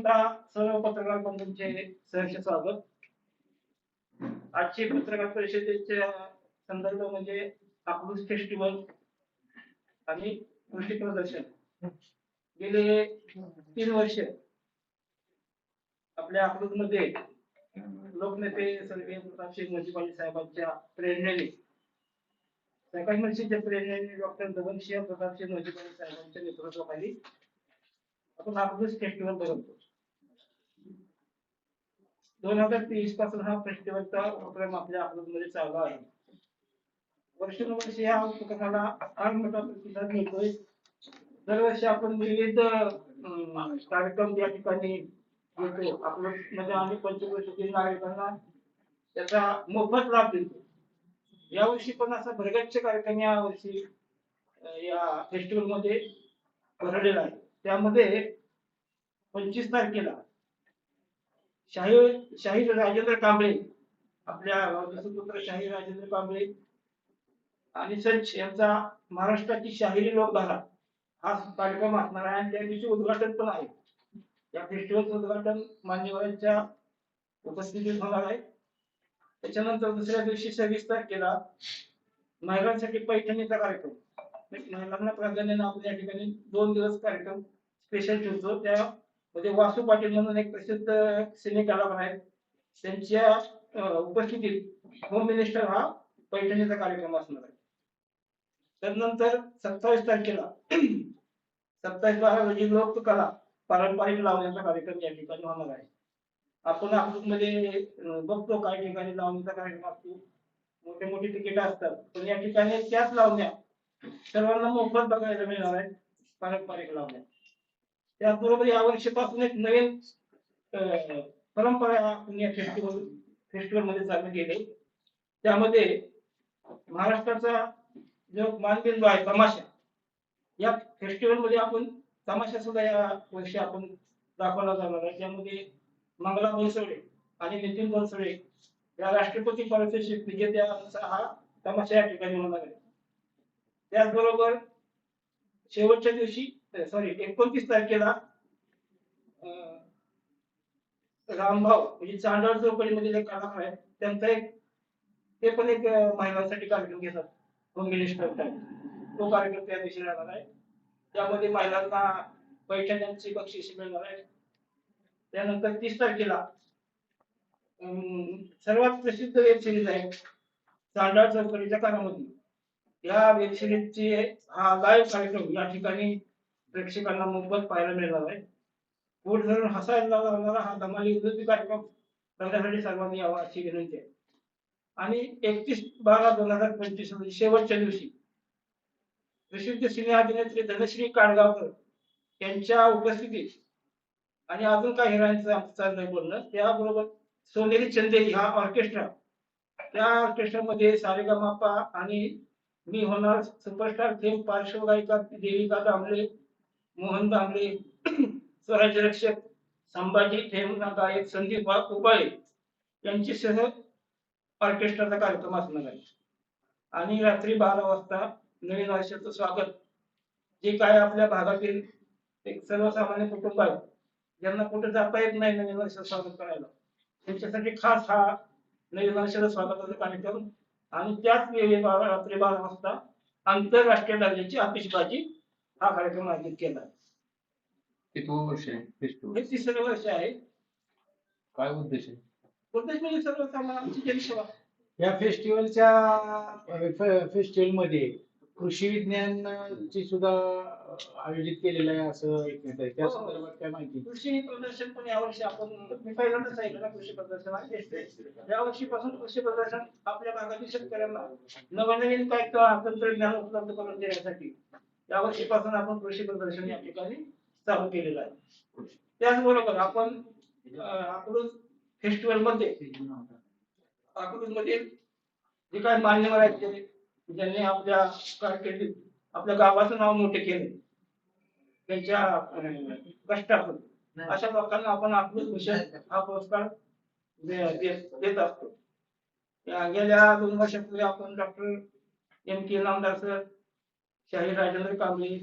प्रथमतः सर्व पत्रकार बंधूंचे सहर्ष स्वागत. आजची पत्रकार परिषदेच्या संदर्भ म्हणजे अकलूज फेस्टिवल आणि कृषी प्रदर्शन. गेले 3 वर्ष आपल्या अकलूज मध्ये लोकनेते स्वर्गीय प्रतापसिंह मोजीपाली साहेबांच्या प्रेरणेने, सकाळच्या प्रेरणेने डॉक्टर दवनसिंह प्रतापसिंह मोजीपाली साहेबांच्या नेतृत्वाखाली आपण अकलूज फेस्टिवल बनवतो. 2023 पासून हा फेस्टिवलचा उपक्रम आपल्या अकलूजमध्ये चालू आहे. वर्षानुवर्षे या उपक्रमाला फार मोठा प्रतिसाद मिळतोय. दरवर्षी आपण विविध कार्यक्रम या ठिकाणी घेतो. अकलूजमध्ये आम्ही पंचक्रोशीतील नागरिकांना त्याचा मोफत लाभ देतो. यावर्षी पण असा भरगच्च कार्यक्रम या वर्षी या फेस्टिवल मध्ये भरलेला आहे. त्यामध्ये 25 तारखेला शाहीर राजेंद्र कांबळे, आपल्या गावचे पुत्र शाहीर राजेंद्र कांबळे आणि संच यांचा महाराष्ट्राची शाहिरी लोकधारा हा कार्यक्रम असणार आहे आणि त्या दिवशी उद्घाटन पण आहे. या फेस्टिवलचं उद्घाटन मान्यवरांच्या उपस्थितीत होणार आहे. त्याच्यानंतर दुसऱ्या दिवशी 26 तारखेला महिलांसाठी पैठणीचा कार्यक्रम, महिलांना प्राधान्याने आपण या ठिकाणी 2 दिवस कार्यक्रम स्पेशल ठेवतो. त्यामध्ये वासू पाटील म्हणून एक प्रसिद्ध सिने कलाकार आहेत, त्यांच्या उपस्थितीत होम मिनिस्टर हा पैठणीचा कार्यक्रम असणार आहे. त्यानंतर 27 तारखेला 27/12 रोजी लोककला पारंपरिक लावण्याचा कार्यक्रम या ठिकाणी होणार आहे. आपण अकलूजमध्ये बघतो काही ठिकाणी लावणीचा कार्यक्रम असतो, मोठे मोठे तिकीट असतात, पण या ठिकाणी त्याच लावण्या सर्वांना मोफत बघायला मिळणार आहेत, पारंपरिक लावण्या. त्याचबरोबर यावर्षीपासून एक नवीन परंपरा आपण या फेस्टिवल मध्ये चालू केली. त्यामध्ये महाराष्ट्राचा जो मानबिंदू आहे तमाशा, या फेस्टिवल मध्ये आपण तमाशा सुद्धा या वर्षी आपण दाखवला जाणार आहे. त्यामध्ये मंगला बनसोडे आणि नितीन बनसोडे या राष्ट्रपती पारितोषिक विजेत्यांचा हा तमाशा या ठिकाणी होणार आहे. त्याचबरोबर शेवटच्या दिवशी 29 तारखेला रामभाऊ म्हणजे चांदवड चौकडीमधील एक कलाकार आहेत, त्यांचा ते पण एक महिलांसाठी कार्यक्रम घेतात, होम मिनिस्टर टाइप. तो कार्यक्रम त्या दिवशी राहणार आहे. त्यामध्ये महिलांना पैठण्यांची बक्षिसे मिळणार आहे. त्यानंतर 30 तारखेला सर्वात प्रसिद्ध वेब सिरीज आहे चांदवड चौकडीच्या कानामध्ये, या वेब सिरीजची हा लाईव्ह कार्यक्रम या ठिकाणी प्रेक्षकांना मोफत पाहायला मिळणार आहे. पोट धरून हसायला लावणारा हा धमाली विनोदी कार्यक्रम बघण्यासाठी सर्वांनी यावा अशी विनंती आहे. आणि 31/12/2025 रोजी शेवटच्या दिवशी प्रसिद्ध सिने अभिनेत्री धनश्री काडगावकर यांच्या उपस्थितीत आणि अजून काही हिरांचं चाललंय बोलणं, त्याबरोबर सोनेरी चंदेरी हा ऑर्केस्ट्रा, त्या ऑर्केस्ट्रामध्ये सारेगमपा आणि मी होणार सुपरस्टार थेम पार्श्वगायिका देविका दामले, मोहन दामले, स्वराज्य रक्षक संभाजी थेम गायक संदीप उपाळे यांची सह ऑर्केस्ट्राचा कार्यक्रम असणार आहे. आणि रात्री 12 वाजता नवीन वर्षाचं स्वागत, जे काय आपल्या भागातील एक सर्वसामान्य कुटुंब आहे ज्यांना कुठे जाता येत नाही नवीन वर्षाचं स्वागत करायला, त्यांच्यासाठी खास हा नवीन वर्षाचा स्वागताचा कार्यक्रम. आणि त्याच वेळी रात्री 12 वाजता आंतरराष्ट्रीय दर्जाची आतिषबाजी हा कार्यक्रम आयोजित केला आहे. कितवं वर्ष आहे फेस्टिवल? हे 3रं वर्ष आहे. काय उद्देश आहे? उद्देश म्हणजे सर्वसामान्यांची जनसेवा. या फेस्टिवल मध्ये कृषी विज्ञानची सुद्धा आयोजित केलेलं आहे असं ऐकण्यात आहे. त्या संदर्भात काय माहिती? कृषी प्रदर्शन पण यावर्षी आपण, मी पहिल्यांदाच ऐकलं ना कृषी प्रदर्शन आहे. यावर्षीपासून कृषी प्रदर्शन आपल्या भागातील शेतकऱ्यांना नवनवीन काही तंत्रज्ञान उपलब्ध करून देण्यासाठी यावर्षीपासून आपण कृषी प्रदर्शन या ठिकाणी चालू केलेलं आहे. त्याचबरोबर आपण अकलूज फेस्टिवल मध्ये अकलूज मध्ये जे काही मान्यवर आहेत ज्यांनी आपल्या कारकिर्दीत आपल्या गावाचं नाव मोठे केले, त्यांच्या कष्टातून अशा लोकांना आपण अकलूज भूषण हा पुरस्कार देत असतो. गेल्या 2 वर्षापूर्वी आपण डॉक्टर M.K. नामदार सर, शाहीर राजेंद्र कांबळे,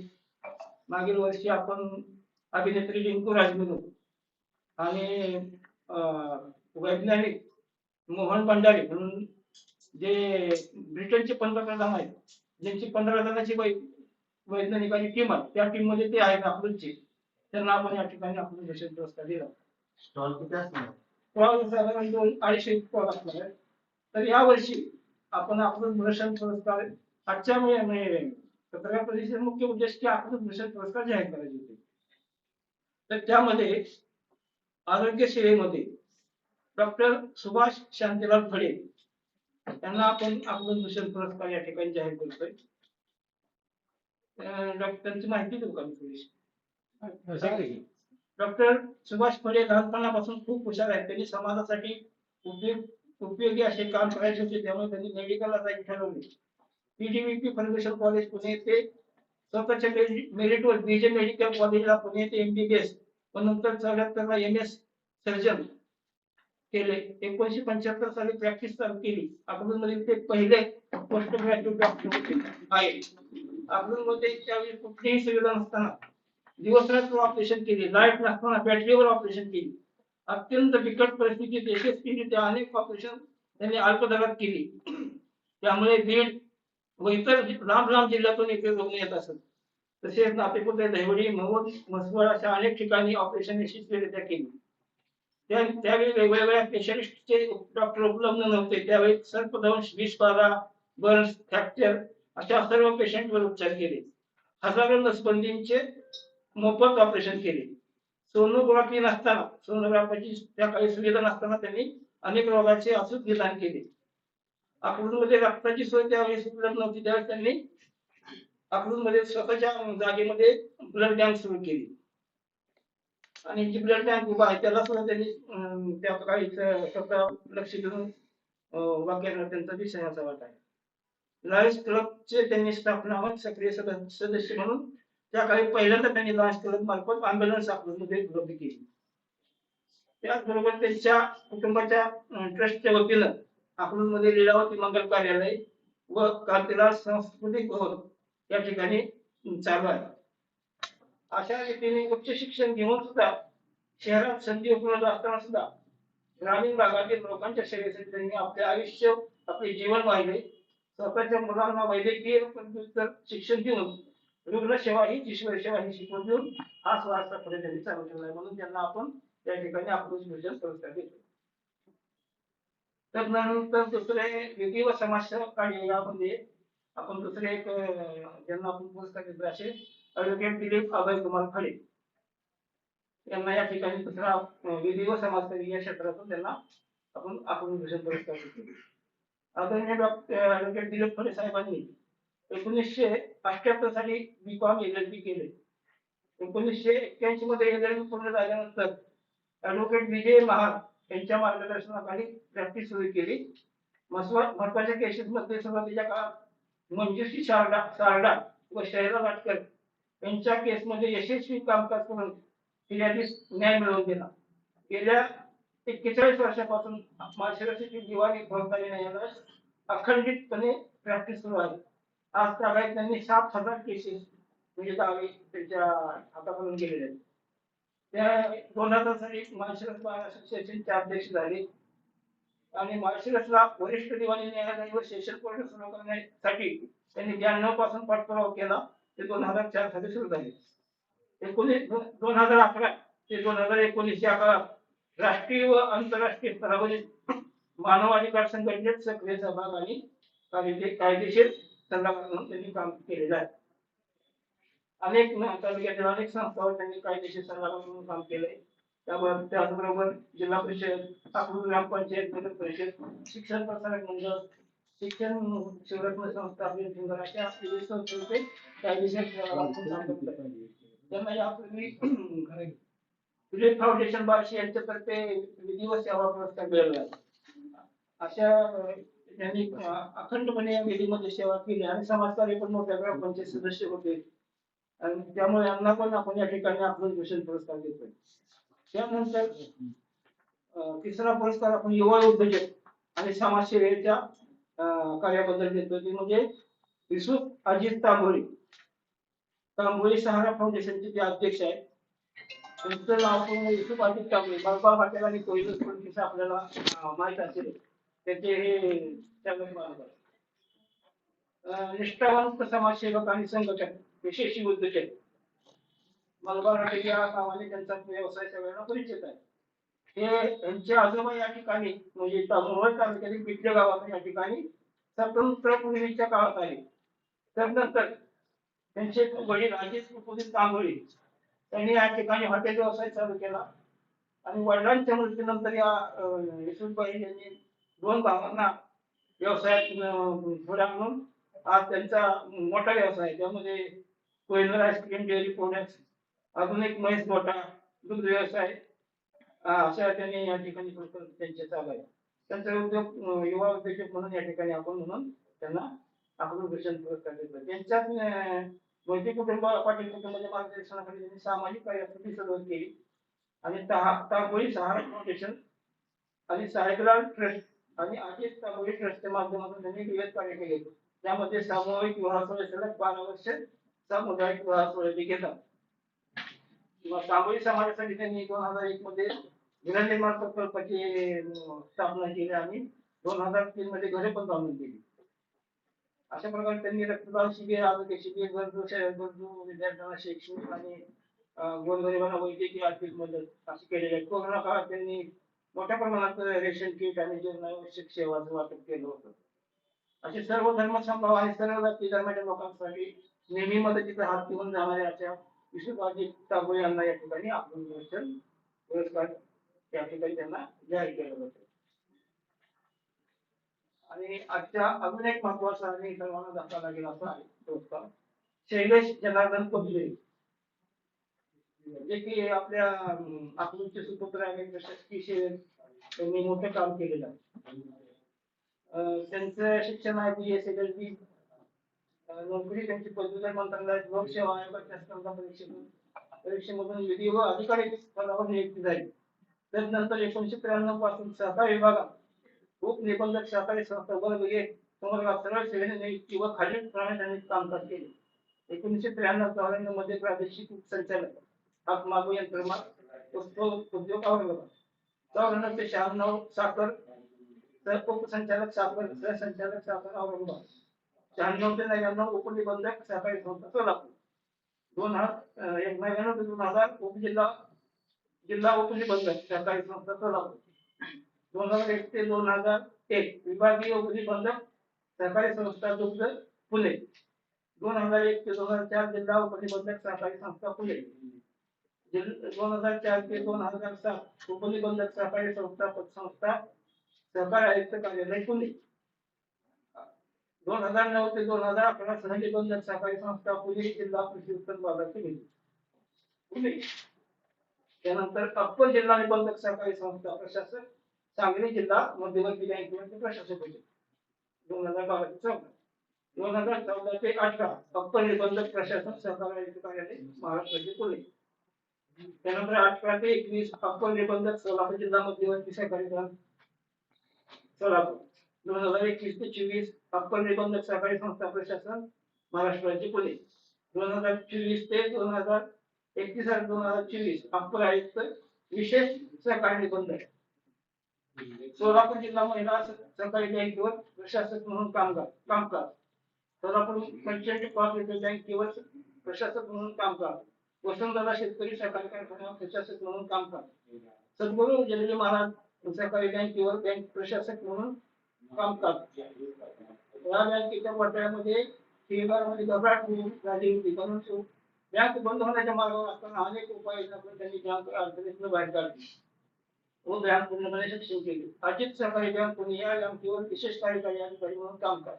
मागील वर्षी आपण अभिनेत्री रिंकू राजगुरू आणि वैज्ञानिक मोहन भंडारी म्हणून जे ब्रिटनचे पंतप्रधान आहेत, ज्यांची 15 जणांची वैज्ञानिकांची टीम आहे, त्या टीम मध्ये ते आहेत अकलूजचे. त्यांना आपण या ठिकाणी अकलूज भूषण पुरस्कार दिला. स्टॉल किती असणार? स्टॉल साधारण 200-250 स्टॉल असणार आहेत. तर या वर्षी आपण अकलूज भूषण पुरस्कार आजच्या म्हणजे पत्रकार परिषदेचा मुख्य उद्देश की अकलूज भूषण पुरस्कार जाहीर करायचे होते. तर त्यामध्ये आरोग्य सेवेमध्ये डॉक्टर सुभाष शांतीलाल फडे त्यांना आपण अकलूज भूषण पुरस्कार या ठिकाणी जाहीर करतोय. डॉक्टरची माहिती देऊ का मी थोडीशी? डॉक्टर सुभाष फडे लहानपणापासून खूप हुशार आहेत. त्यांनी समाजासाठी उपयोगी असे काम करायचे होते, त्यामुळे त्यांनी मेडिकलला जायचे ठरवले. पीडीवीपी फर्ग्युसन कॉलेज पुणे ते स्वतःच्या मेरिटवर बीजे मेडिकल कॉलेजला पुणे ते एमबीबीएस व नंतर 74ला MS सर्जन केले. 1975 साली प्रॅक्टिस चालू केली. अकलूजमधील ते पहिले पोस्ट ग्रॅज्युएट डॉक्टर होते आहे. अकलूजमध्ये त्यावेळी कुठलीही सुविधा नसताना दिवसरात्र ऑपरेशन केले, लाईट नसताना बॅटरीवर ऑपरेशन केली. अत्यंत बिकट परिस्थितीत यशस्वीरित्या अनेक ऑपरेशन त्यांनी अल्पदरात केली. त्यामुळे बीड व इतर लांब लांब जिल्ह्यातून इथे रुग्ण येत असत. तसेच नातेपुते, दहिवडी, महूद, म्हसवड अशा अनेक ठिकाणी ऑपरेशन यशस्वीरित्या केली. त्यावेळी वेगवेगळ्या स्पेशालिस्टचे डॉक्टर उपलब्ध नव्हते. त्यावेळी सर्पदंश, विषबाधा, बर्न्स, फ्रॅक्चर अशा सर्व पेशंटवर उपचार केले. हजारो नसबंदींचे मोफत ऑपरेशन केले. सोनोग्राफी नसताना, सोनोग्राफीची त्या काही सुविधा नसताना त्यांनी अनेक रोगाचे अचूक निदान केले. अकलूजमध्ये रक्ताची सोय त्यावेळेस उपलब्ध नव्हती. त्यावेळेस त्यांनी अकलूजमध्ये स्वतःच्या जागेमध्ये ब्लड बँक सुरू केली आणि जी ब्लड बँक उभा आहे त्याला सुद्धा त्यांनी त्या काही स्वतः लक्ष देऊन वाक्यानं त्यांचा दिसण्याचा वाटा आहे. लॉयन्स क्लबचे त्यांनी स्थापना व सक्रिय सदस्य म्हणून त्या काही पहिल्यांदा त्यांनी लॉयन्स क्लब मार्फत अँब्युलन्स अकलूजमध्ये उपलब्ध केली. त्याचबरोबर त्यांच्या कुटुंबाच्या ट्रस्टच्या वतीनं अकलूजमध्ये लीलावती मंगल कार्यालय व कांतीलाल सांस्कृतिक भवन या ठिकाणी चालू आहे. अशा रीतीने उच्च शिक्षण घेऊन सुद्धा शहरात संधी उपलब्ध असताना सुद्धा ग्रामीण भागातील लोकांच्या सेवेसाठी त्यांनी आपले आयुष्य, आपले जीवन वाहिले. स्वतःच्या मुलांना वैद्यकीय शिक्षण देऊन रुग्णसेवा ही ईश्वर सेवा ही शिकवून देऊन हा स्वार्थ पुढे त्यांनी चालू ठेवला आहे. म्हणून त्यांना आपण त्या ठिकाणी अकलूज भूषण पुरस्कार देतो. त्यानंतर दुसरे विधी व समाजसेवा कार्य यामध्ये आपण दुसरे एक ज्यांना आपण पुरस्कार देतो असे ॲडव्होकेट दिलीप अभय कुमार खडे यांना या ठिकाणी दुसरा विधी व समाजसेवा या क्षेत्रातून त्यांना आपण अकलूज भूषण पुरस्कार देतो. आदरणीय डॉक्टर ॲडव्होकेट दिलीप खडे साहेबांनी 1978 साली B.Com LLB केले. 1981 मध्ये LLB पूर्ण झाल्यानंतर ॲडव्होकेट विजय महार यांच्या मार्गदर्शनाखाली प्रॅक्टिस सुरू केली. महत्वाच्या केसेस मध्ये सुरुवातीच्या काळात मंजुषी सारडा व शैला लाटकर यांच्या केसमध्ये यशस्वी कामकाज करून फिर्यादीस न्याय मिळवून दिला. गेल्या 41 वर्षापासून माळशिरसची दिवाणी फौजदारी न्यायालयात अखंडितपणे प्रॅक्टिस सुरू आहे. आज तागायत त्यांनी 7,000 केसेस म्हणजे दावे त्यांच्या हाताकडून गेलेले आहेत. त्या 2000 साली माळशिरस बार असोसिएशनचे अध्यक्ष झाले आणि माळशिरसला वरिष्ठ दिवाणी न्यायालय व सेशन कोर्ट सुरू करण्यासाठी त्यांनी 92 पासून पाठपुरावा केला. ते 2004 साली सुरू झाले. 2011 ते 2019 या काळात राष्ट्रीय व आंतरराष्ट्रीय स्तरावरील मानवाधिकार संघटनेत सक्रिय सहभाग आणि कायदेशीर सल्लागार म्हणून त्यांनी काम केलेलं आहे. अनेक तालुक्यातील अनेक संस्थांवर त्यांनी कायदेशीर सल्लागार म्हणून काम केलंय. त्याचबरोबर जिल्हा परिषद, अकलूज ग्रामपंचायत, नगर परिषद, शिक्षण प्रसारक मंडळ, शिक्षण संरक्षण संस्था, अशा विविध संस्थांचे कायदेशीर त्यांना यापूर्वी फिलिप फाउंडेशन बार्शी यांच्यातर्फे विधी व सेवा पुरस्कार मिळाला आहे. अशा त्यांनी अखंडपणे विधीमध्ये सेवा केली आणि समाजकार्य पण मोठ्या ग्रामपंचायत सदस्य होते आणि त्यामुळे यांना पण आपण या ठिकाणी अकलूज भूषण पुरस्कार देतोय. त्यानंतर तिसरा पुरस्कार आपण युवा उद्योजक आणि समाजसेवेच्या कार्याबद्दल देतो. ते म्हणजे विसूप अजित तांबोळी. तांबोळी सहारा फाउंडेशनचे ते अध्यक्ष आहेत. तुमचं नाव पूर्ण युसुफ आदिक कांबळे, मलबार हॉटेल आणि कोहिनूर पोलिस आपल्याला माहित असेल. त्याचे हे त्यामध्ये मालक आहेत. निष्ठावंत समाजसेवक आणि संघटक, यशस्वी उद्योजक. मलबार हॉटेल या नावाने त्यांचा व्यवसाय सगळ्यांना परिचित आहे. हे यांचे आजोबा या ठिकाणी म्हणजे मोहोळ तालुक्यातील बिटले गावात या ठिकाणी स्वतंत्र पूर्वीच्या काळात आले. त्यानंतर त्यांचे वडील अजित कुलकर्णी तांबोळी त्यांनी या ठिकाणी हॉटेल व्यवसाय चालू केला आणि वडिलांच्या मृत्यूनंतर या यशवंतबाई यांनी दोन भावांना व्यवसायात पुढे आणून आज त्यांचा मोठा व्यवसाय आहे. त्यामध्ये कोहिनूर आईस्क्रीम, डेअरी प्रोडक्ट्स, अजून एक म्हैस मोठा दूध व्यवसाय अशा त्यांनी या ठिकाणी त्यांचे चालू आहे. त्यांचा उद्योग युवा उद्योजक म्हणून या ठिकाणी आपण म्हणून त्यांना आपण भूषण पुरस्कार देतो. त्यांच्यात मोहिते कुटुंब पाटील कुटुंबाच्या मार्गदर्शनाखाली त्यांनी सामाजिक कार्यासाठी सुरुवात केली आणि तांबोळी सहारा फाउंडेशन आणि साहेबलाल ट्रस्ट आणि अजित तांबोळी ट्रस्टच्या माध्यमातून त्यांनी विविध कार्य केले. त्यामध्ये सामूहिक विवाह सोहळे सलग 12 वर्ष सामुदायिक विवाह सोहळे घेतात. तांबोळी समाजासाठी त्यांनी 2001 मध्ये गृहनिर्माण प्रकल्पाची स्थापना केली आणि 2003 मध्ये घरे पण बांधून दिली. अशा प्रकारे त्यांनी रक्तदान शिबिर, आरोग्य शिबिर, गरजू विद्यार्थ्यांना शैक्षणिक आणि गोरगरिबांना वैद्यकीय आर्थिक मदत अशी केलेली आहे. कोरोना काळात त्यांनी मोठ्या प्रमाणात रेशन किट आणि जीवनावश्यक सेवांचं वाटप केलं होतं. असे सर्व धर्म समभाव आणि सर्व जाती धर्माच्या लोकांसाठी नेहमी मदतीचा हात घेऊन जाणाऱ्या अशा विश्वबाजी तांबोळी यांना या ठिकाणी आपण पुरस्कार या ठिकाणी त्यांना जाहीर केला जातो. आणि आजच्या अजून एक महत्वाचा आणि सर्वांना दाखवा लागेल असा आहे पुरस्कार शैलेश जनार्दन पदवे, जे की आपल्या अकलूजचे सुपुत्र आणि प्रशासकीय सेवेत त्यांनी मोठं काम केलेलं आहे. त्यांचं शिक्षण आहे BS LLB, नोकरी त्यांची पदवीधर मंत्रालयात लोकसेवा आयोगाच्या स्पर्धा परीक्षेमधून विधी व अधिकारी पदावर नियुक्ती झाली. त्यानंतर 1993 पासून सहकार विभागात उपनिबंधक सहकारी संस्था वर्ग 1 संवर्गात सरळ सेवेने नियुक्ती व खालील प्रमाणे त्यांनी कामकाज केले. 1993-94 मध्ये प्रादेशिक उपसंचालक हातमागू यंत्रमाग उद्योग औरंगाबाद, 94 ते 96 साखर उपसंचालक साखर सहसंचालक साखर औरंगाबाद, 96 ते 99 उपनिबंधक सहकारी संस्था सोलापूर, 99 ते 2000 जिल्हा उपनिबंधक सहकारी संस्था सोलापूर, 2001 ते 2001 विभागीय उपनिबंधक सहकारी संस्था दुग्ध पुणे, 2001 ते 2004 जिल्हा उपनिबंधक सहकारी संस्था पुणे, 2004 ते 2007 उपनिबंधक सहकारी संस्था सहकार आयुक्त कार्यालय पुणे, 2009 ते 2011 सहनिबंधक सहकारी संस्था पुणे जिल्हा कृषी उत्पन्न बाजार समिती पुणे. त्यानंतर अप्पर जिल्हा निबंधक सहकारी संस्था प्रशासक सांगली जिल्हा मध्यवर्ती बँकेचे प्रशासक होते 2012 ते 14. 2014 ते 18 अप्पर निबंधक प्रशासन सहकार आयुक्त कार्यालय महाराष्ट्राचे पुणे. त्यानंतर 18 ते 21 अप्पर निबंधक सोलापूर जिल्हा मध्यवर्ती सहकारी बँक सोलापूर. 2021 ते 24 अप्पर निबंधक सहकारी संस्था प्रशासन महाराष्ट्राचे पुणे. 2024 ते 2021-2024 अप्पर आयुक्त विशेष सहकारी निबंधक सोलापूर जिल्हा महिला सहकारी बँकेवर प्रशासक म्हणून कामकाज. सोलापूर मर्चंट कोऑपरेटिव्ह बँकेवर प्रशासक म्हणून कामकाज. वसंतदादा शेतकरी सहकारी कारखान्यावर प्रशासक म्हणून कामकाज. सद्गुरू जयजी महाराज सहकारी बँकेवर बँक प्रशासक म्हणून कामकाज. या बँकेच्या पट्ट्यामध्ये मध्ये घबराट झाली होती, परंतु बँक बंद होण्याच्या मार्गावर असताना अनेक उपाययोजना करून त्यांनी बँक अडचणीतून बाहेर काढली व बँक पूर्णपणे सक्षम केली. अजित सहकारी बँक पुणे या बँकेवर विशेष कार्यकारी अधिकारी म्हणून कामकाज.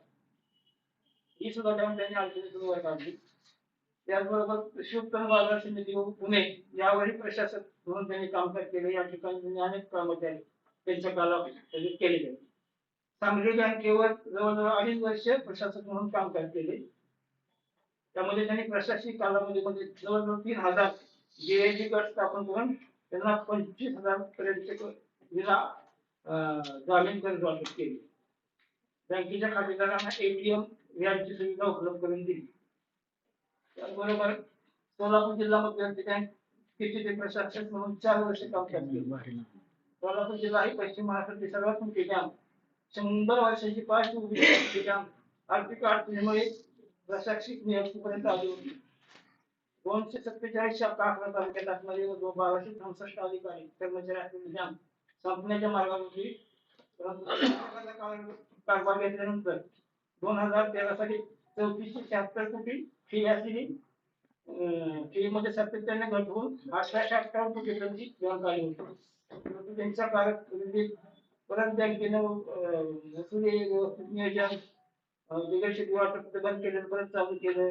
ही सुद्धा बँक त्यांनी अडचणीतून बाहेर काढली. त्याचबरोबर कृषी उत्पन्न बाजार समिती पुणे यावरही प्रशासक म्हणून त्यांनी कामकाज केले. या ठिकाणी त्यांनी अनेक कर्मचारी त्यांच्या कालावधीत केलेले. सांगली बँकेवर जवळजवळ 2.5 वर्ष प्रशासक म्हणून कामकाज केले. त्यामध्ये त्यांनी प्रशासकीय कालावधीमध्ये जवळजवळ 3000 GAG गट स्थापन करून त्यांना 25,000 पर्यंत विना जामीन कर्ज वाटप केले. बँकेच्या खातेदारांना ATM यांची सुविधा उपलब्ध करून दिली. त्याचबरोबर सोलापूर जिल्हा मध्यवर्ती बँक शेतीचे प्रशासक म्हणून 4 वर्ष काम केले. कोल्हापूर जिल्हा ही पश्चिम महाराष्ट्रातील सर्वात मोठी डॅम 100 वर्षाची पार्श्वभूमी असलेली डॅम आर्थिक अडचणीमुळे प्रशासकीय नियुक्तीपर्यंत आली होती. 247 शाखा 11 तालुक्यात असणारी व 1263 अधिकारी कर्मचारी असलेली डॅम संपण्याच्या मार्गावर होती. परंतु कारभार घेतल्यानंतर 2013 साली 3476 कोटी फी असलेली फी मध्ये सातत्याने घट होऊन 1858 कोटीपर्यंत बँक आली होती. परंतु त्यांच्या कारकिर्दीत परत बँकेनं महसुली व्यवस्थित नियोजन बिगरशेती वाटप बंद केलं, परत चालू केलं.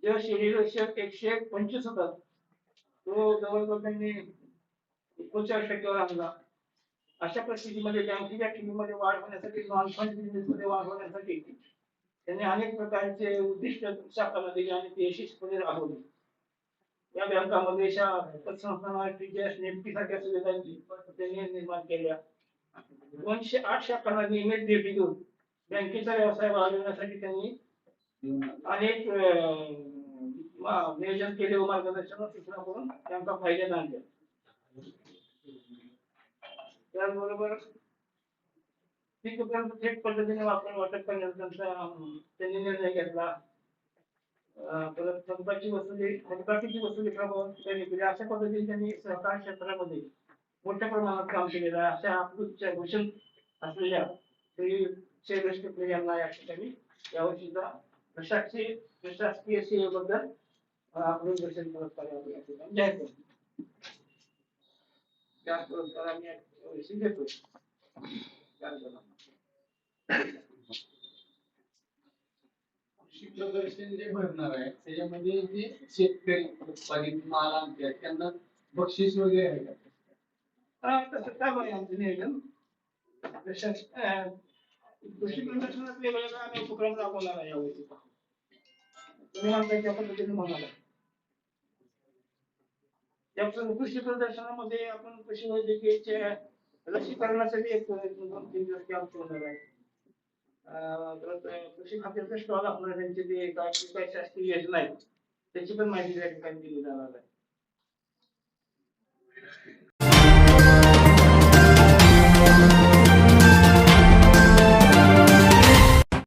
जो शेड्यूल 125 होता तो जवळजवळ त्यांनी 39% आणला. अशा परिस्थितीमध्ये बँकेच्या ठेवीमध्ये वाढ होण्यासाठी, नॉन फंड बिझनेसमध्ये वाढ होण्यासाठी त्यांनी अनेक प्रकारचे उद्दिष्ट शाखाला दिले आणि ते यशस्वीपणे राबवले. या बँकामध्ये निफ्टी सारख्या सुविधांची त्यांनी निर्माण केल्या. 208 शाखांना नियमित भेटी देऊन बँकेचा व्यवसाय वाढवण्यासाठी त्यांनी अनेक नियोजन केले व मार्गदर्शन व सूचना करून बँका फायद्यात आणल्या. त्याचबरोबर थेट पद्धतीने वाटप करण्याचा त्यांनी निर्णय घेतला. परत थकबाकीची वसुली त्यांनी केली. अशा पद्धतीने त्यांनी सहकार क्षेत्रामध्ये मोठ्या प्रमाणात काम केलेलं आहे. अशा अप्रूपच्या भूषण असलेल्या श्री शैलेश टिपरे यांना या ठिकाणी यावर्षीचा प्रशासकीय सेवेबद्दल अप्रूप पुरस्कार जाहीर करतो. त्या पुरस्कार आम्ही यावर्षी देतो. कृषी प्रदर्शन जे भरणार आहे त्याच्यामध्ये जे शेतकरी उत्पादित माल आणतात त्यांना बक्षीस वगैरे आहे का? तसं चालू आहे आमचं नियोजन. कृषी प्रदर्शनात वेगवेगळ्या आम्ही उपक्रम राबवणार आहे यावर्षी. तुम्ही म्हणताय त्या पद्धतीने म्हणाला. या कृषी प्रदर्शनामध्ये आपण कृषी वैद्यकीयच्या लसीकरणासाठी एक 2-3 दिवस कॅम्प ठेवणार आहे. कृषी खात्याचे स्टॉल असणार, त्यांची जे काय शासकीय योजना आहे त्याची पण माहिती त्या ठिकाणी दिली जाणार आहे.